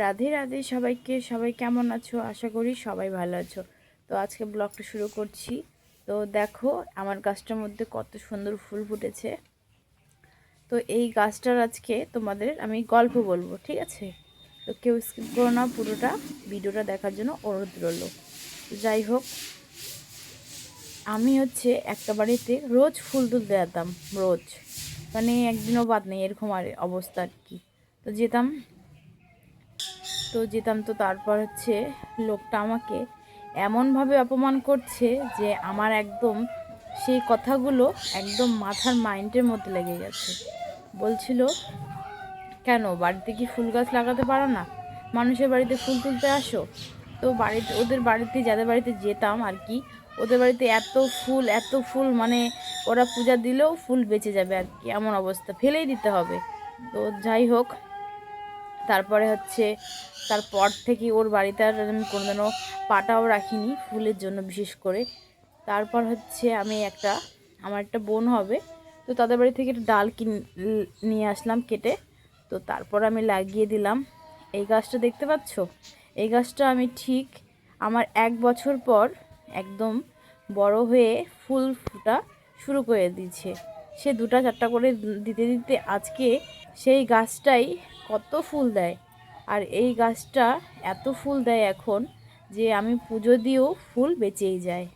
রাধে রাধে সবাইকে। সবাই কেমন আছো? আশা করি সবাই ভালো আছো। তো আজকে ব্লগটা শুরু করছি। তো দেখো আমার গাছটার মধ্যে কত সুন্দর ফুল ফুটেছে। তো এই গাছটার আজকে তোমাদের আমি গল্প বলবো, ঠিক আছে? তো কেউ স্কিপ করো না, পুরোটা ভিডিওটা দেখার জন্য অনুরোধ রইল। যাই হোক, আমি একটা বাড়িতে রোজ ফুল তুলতে যেতাম, রোজ, মানে একদিনও বাদ নেই, এরকম আর অবস্থা আর কি। তো যেতাম তো তারপর লোকটা আমাকে এমনভাবে অপমান করছে যে আমার একদম সেই কথাগুলো একদম মাথার মাইন্ডের মধ্যে লেগে গেছে। বলছিল, কেন বাড়িতে কি ফুল গাছ লাগাতে পারো না? মানুষের বাড়িতে ফুল তুলতে আসো? তো বাড়িতে, ওদের বাড়িতে, যাদের বাড়িতে যেতাম আর কি, ওদের বাড়িতে এত ফুল, মানে ওরা পূজা দিলেও ফুল বেঁচে যাবে আর কি, এমন অবস্থা, ফেলেই দিতে হবে। তো যাই হোক, তারপরে তারপর থেকে ওর বাড়িতে আর আমি কোনোদিনও পাটাও রাখিনি ফুলের জন্য, বিশেষ করে। তারপর আমার একটা বোন হবে, তো তাদের বাড়ি থেকে একটা ডাল নিয়ে আসলাম কেটে। তো তারপর আমি লাগিয়ে দিলাম। এই গাছটা দেখতে পাচ্ছ? এই গাছটা আমি ঠিক আমার 1 বছর পর একদম বড় হয়ে ফুল ফোটা শুরু করে দিয়েছে। সে 2টা 4টা করে দিতে দিতে আজকে সেই গাছটাই কত ফুল দেয়। আর এই গাছটা এত ফুল দেয় এখন যে আমি পুজো দিয়েও ফুল বেঁচেই যায়।